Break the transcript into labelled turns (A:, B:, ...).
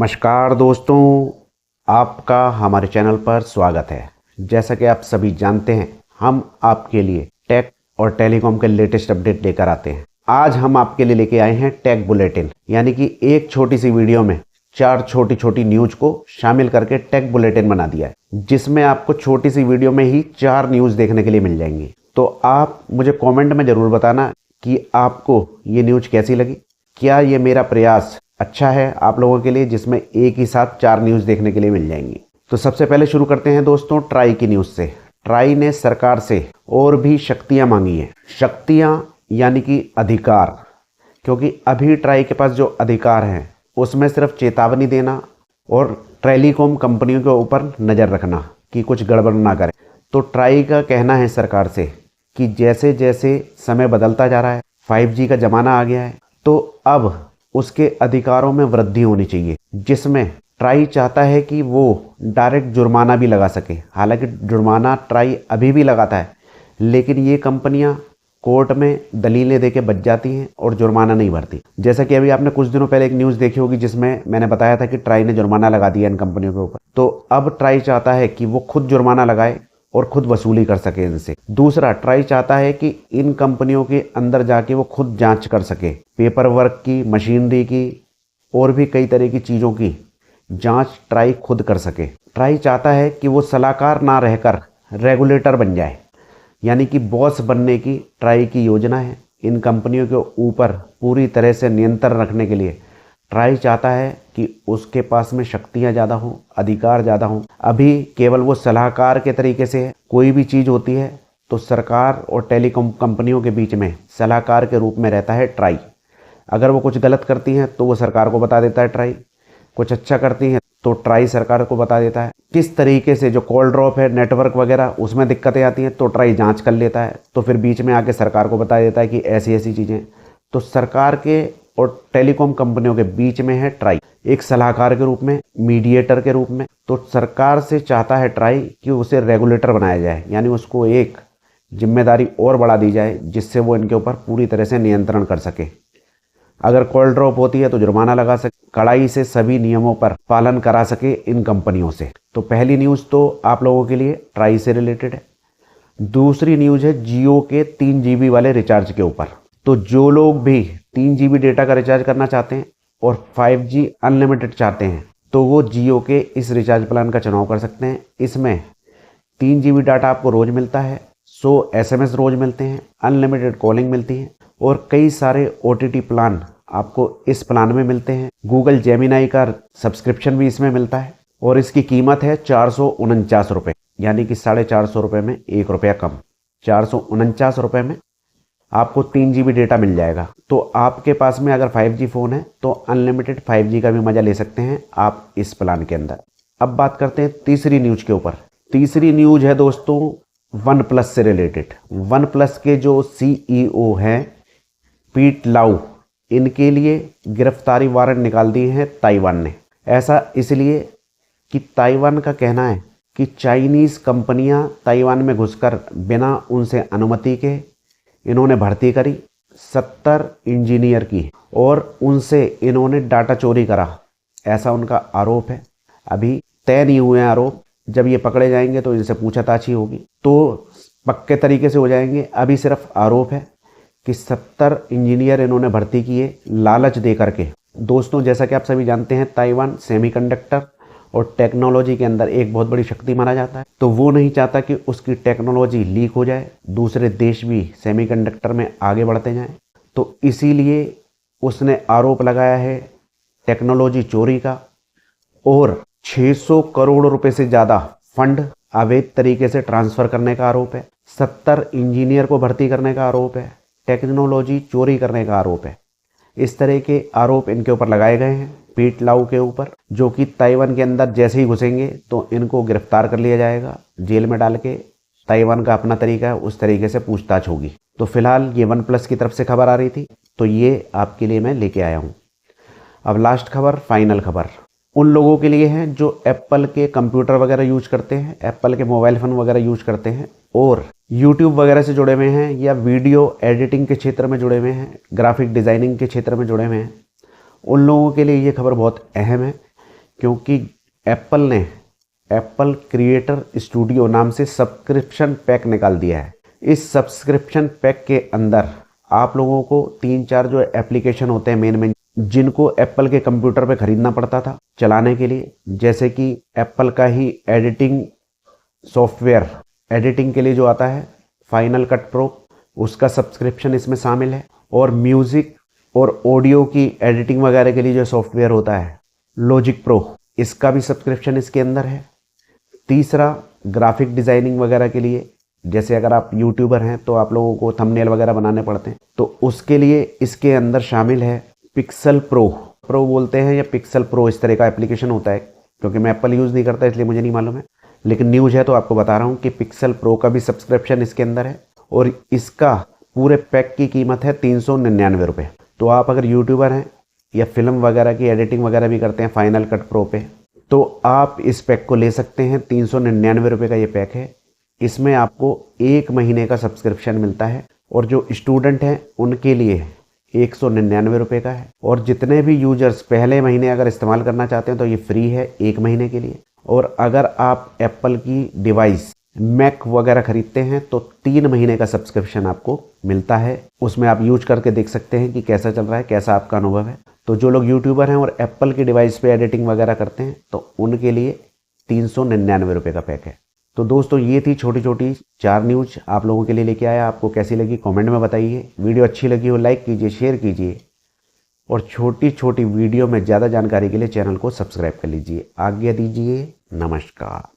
A: नमस्कार दोस्तों, आपका हमारे चैनल पर स्वागत है। जैसा कि आप सभी जानते हैं, हम आपके लिए टेक और टेलीकॉम के लेटेस्ट अपडेट लेकर आते हैं। आज हम आपके लिए लेके आए हैं टेक बुलेटिन, यानी कि एक छोटी सी वीडियो में 4 छोटी छोटी न्यूज को शामिल करके टेक बुलेटिन बना दिया है, जिसमें आपको छोटी सी वीडियो में ही 4 न्यूज देखने के लिए मिल जाएंगी। तो आप मुझे कमेंट में जरूर बताना कि आपको ये न्यूज कैसी लगी। क्या ये मेरा प्रयास अच्छा है आप लोगों के लिए, जिसमें एक ही साथ 4 न्यूज़ देखने के लिए मिल जाएंगी। तो सबसे पहले शुरू करते हैं दोस्तों ट्राई की न्यूज़ से। ट्राई ने सरकार से और भी शक्तियां मांगी हैं। शक्तियां यानी कि अधिकार, क्योंकि अभी ट्राई के पास जो अधिकार हैं उसमें सिर्फ चेतावनी देना और टेलीकॉम कंपनियों के ऊपर नज़र रखना कि कुछ गड़बड़ ना करें। तो ट्राई का कहना है सरकार से कि जैसे जैसे समय बदलता जा रहा है, 5G का ज़माना आ गया है, तो अब उसके अधिकारों में वृद्धि होनी चाहिए, जिसमें ट्राई चाहता है कि वो डायरेक्ट जुर्माना भी लगा सके। हालांकि जुर्माना ट्राई अभी भी लगाता है, लेकिन ये कंपनियां कोर्ट में दलीलें देके बच जाती हैं और जुर्माना नहीं भरती। जैसा कि अभी आपने कुछ दिनों पहले एक न्यूज़ देखी होगी, जिसमें मैंने बताया था कि ट्राई ने जुर्माना लगा दिया इन कंपनियों के ऊपर। तो अब ट्राई चाहता है कि वो खुद जुर्माना लगाए और खुद वसूली कर सके इनसे। दूसरा, ट्राई चाहता है कि इन कंपनियों के अंदर जाके वो खुद जांच कर सके, पेपर वर्क की, मशीनरी की और भी कई तरह की चीज़ों की जांच ट्राई खुद कर सके। ट्राई चाहता है कि वो सलाहकार ना रहकर रेगुलेटर बन जाए, यानी कि बॉस बनने की ट्राई की योजना है। इन कंपनियों के ऊपर पूरी तरह से नियंत्रण रखने के लिए ट्राई चाहता है कि उसके पास में शक्तियां ज़्यादा हों, अधिकार ज़्यादा हों। अभी केवल वो सलाहकार के तरीके से है। कोई भी चीज़ होती है तो सरकार और टेलीकॉम कंपनियों के बीच में सलाहकार के रूप में रहता है ट्राई। अगर वो कुछ गलत करती हैं तो वो सरकार को बता देता है ट्राई, कुछ अच्छा करती हैं तो ट्राई सरकार को बता देता है। किस तरीके से जो कॉल ड्रॉप है, नेटवर्क वगैरह, उसमें दिक्कतें आती हैं तो ट्राई जाँच कर लेता है, तो फिर बीच में आके सरकार को बता देता है कि ऐसी ऐसी चीज़ें। तो सरकार के और टेलीकॉम कंपनियों के बीच में है ट्राई, एक सलाहकार के रूप में, मीडिएटर के रूप में। तो सरकार से चाहता है ट्राई कि उसे रेगुलेटर बनाया जाए, यानी उसको एक जिम्मेदारी और बढ़ा दी जाए, जिससे वो इनके ऊपर पूरी तरह से नियंत्रण कर सके। अगर कॉल ड्रॉप होती है तो जुर्माना लगा सके, कड़ाई से सभी नियमों पर पालन करा सके इन कंपनियों से। तो पहली न्यूज़ तो आप लोगों के लिए ट्राई से रिलेटेड है। दूसरी न्यूज़ है जियो के 3 GB वाले रिचार्ज के ऊपर। तो जो लोग भी 3 GB डेटा का रिचार्ज करना चाहते हैं और 5G अनलिमिटेड चाहते हैं, तो वो जियो के इस रिचार्ज प्लान का चुनाव कर सकते हैं। इसमें 3 GB डाटा आपको रोज़ मिलता है, 100 SMS रोज़ मिलते हैं, अनलिमिटेड कॉलिंग मिलती है और कई सारे OTT प्लान आपको इस प्लान में मिलते हैं। गूगल जेमिनाई का सब्सक्रिप्शन भी इसमें मिलता है और इसकी कीमत है 449 रुपये, यानी कि 450 रुपये में 1 रुपया कम। 449 रुपये में आपको 3 GB डेटा मिल जाएगा। तो आपके पास में अगर 5G फ़ोन है तो अनलिमिटेड 5G का भी मज़ा ले सकते हैं आप इस प्लान के अंदर। अब बात करते हैं तीसरी न्यूज़ के ऊपर। तीसरी न्यूज़ है दोस्तों वन प्लस से रिलेटेड। वन प्लस के जो CEO हैं पीट लाउ, इनके लिए गिरफ्तारी वारंट निकाल दिए हैं ताइवान ने। ऐसा इसलिए कि ताइवान का कहना है कि चाइनीज़ कंपनियां ताइवान में घुसकर बिना उनसे अनुमति के इन्होंने भर्ती करी 70 इंजीनियर की और उनसे इन्होंने डाटा चोरी करा, ऐसा उनका आरोप है। अभी तय नहीं हुए हैं आरोप, जब ये पकड़े जाएंगे तो इनसे पूछताछ ही होगी, तो पक्के तरीके से हो जाएंगे। अभी सिर्फ आरोप है कि 70 इंजीनियर इन्होंने भर्ती किए लालच दे करके। दोस्तों, जैसा कि आप सभी जानते हैं, ताइवान सेमीकंडक्टर और टेक्नोलॉजी के अंदर एक बहुत बड़ी शक्ति माना जाता है। तो वो नहीं चाहता कि उसकी टेक्नोलॉजी लीक हो जाए, दूसरे देश भी सेमीकंडक्टर में आगे बढ़ते जाएं। तो इसीलिए उसने आरोप लगाया है टेक्नोलॉजी चोरी का और 600 करोड़ रुपए से ज़्यादा फंड अवैध तरीके से ट्रांसफ़र करने का आरोप है। 70 इंजीनियर को भर्ती करने का आरोप है, टेक्नोलॉजी चोरी करने का आरोप है। इस तरह के आरोप इनके ऊपर लगाए गए हैं पीट लाउ के ऊपर, जो कि ताइवान के अंदर जैसे ही घुसेंगे तो इनको गिरफ्तार कर लिया जाएगा, जेल में डाल के। ताइवान का अपना तरीका है, उस तरीके से पूछताछ होगी। तो फिलहाल ये वन प्लस की तरफ से खबर आ रही थी, तो ये आपके लिए मैं लेके आया हूँ। अब लास्ट खबर, फाइनल खबर उन लोगों के लिए है जो एप्पल के कंप्यूटर वगैरह यूज करते हैं, एप्पल के मोबाइल फ़ोन वगैरह यूज करते हैं और यूट्यूब वगैरह से जुड़े हुए हैं या वीडियो एडिटिंग के क्षेत्र में जुड़े हुए हैं, ग्राफिक डिज़ाइनिंग के क्षेत्र में जुड़े हुए हैं। उन लोगों के लिए ये खबर बहुत अहम है क्योंकि एप्पल ने एप्पल क्रिएटर स्टूडियो नाम से सब्सक्रिप्शन पैक निकाल दिया है। इस सब्सक्रिप्शन पैक के अंदर आप लोगों को 3-4 जो एप्लीकेशन होते हैं मेन जिनको एप्पल के कंप्यूटर पे खरीदना पड़ता था चलाने के लिए, जैसे कि एप्पल का ही एडिटिंग सॉफ्टवेयर एडिटिंग के लिए जो आता है फाइनल कट प्रो, उसका सब्सक्रिप्शन इसमें शामिल है। और म्यूज़िक और ऑडियो की एडिटिंग वगैरह के लिए जो सॉफ्टवेयर होता है लॉजिक प्रो, इसका भी सब्सक्रिप्शन इसके अंदर है। तीसरा, ग्राफिक डिज़ाइनिंग वगैरह के लिए, जैसे अगर आप यूट्यूबर हैं तो आप लोगों को थंबनेल वगैरह बनाने पड़ते हैं, तो उसके लिए इसके अंदर शामिल है पिक्सल प्रो बोलते हैं या पिक्सल प्रो, इस तरह का एप्लीकेशन होता है। क्योंकि मैं एप्पल यूज़ नहीं करता इसलिए मुझे नहीं मालूम है, लेकिन न्यूज़ है तो आपको बता रहा हूँ कि पिक्सल प्रो का भी सब्सक्रिप्शन इसके अंदर है। और इसका पूरे पैक की कीमत है 399 रुपये। तो आप अगर यूट्यूबर हैं या फिल्म वगैरह की एडिटिंग वगैरह भी करते हैं फाइनल कट प्रो पे, तो आप इस पैक को ले सकते हैं। 399 रुपये का ये पैक है। इसमें आपको 1 महीने का सब्सक्रिप्शन मिलता है और जो स्टूडेंट हैं उनके लिए 199 रुपये का है। और जितने भी यूजर्स पहले महीने अगर इस्तेमाल करना चाहते हैं तो ये फ्री है 1 महीने के लिए। और अगर आप एप्पल की डिवाइस मैक वगैरह खरीदते हैं तो 3 महीने का सब्सक्रिप्शन आपको मिलता है। उसमें आप यूज करके देख सकते हैं कि कैसा चल रहा है, कैसा आपका अनुभव है। तो जो लोग यूट्यूबर हैं और एप्पल की डिवाइस पे एडिटिंग वगैरह करते हैं तो उनके लिए 399 रुपये का पैक है। तो दोस्तों ये थी छोटी छोटी 4 न्यूज़ आप लोगों के लिए लेके आया। आपको कैसी लगी कमेंट में बताइए। वीडियो अच्छी लगी हो लाइक कीजिए, शेयर कीजिए और छोटी छोटी वीडियो में ज़्यादा जानकारी के लिए चैनल को सब्सक्राइब कर लीजिए। आज्ञा दीजिए, नमस्कार।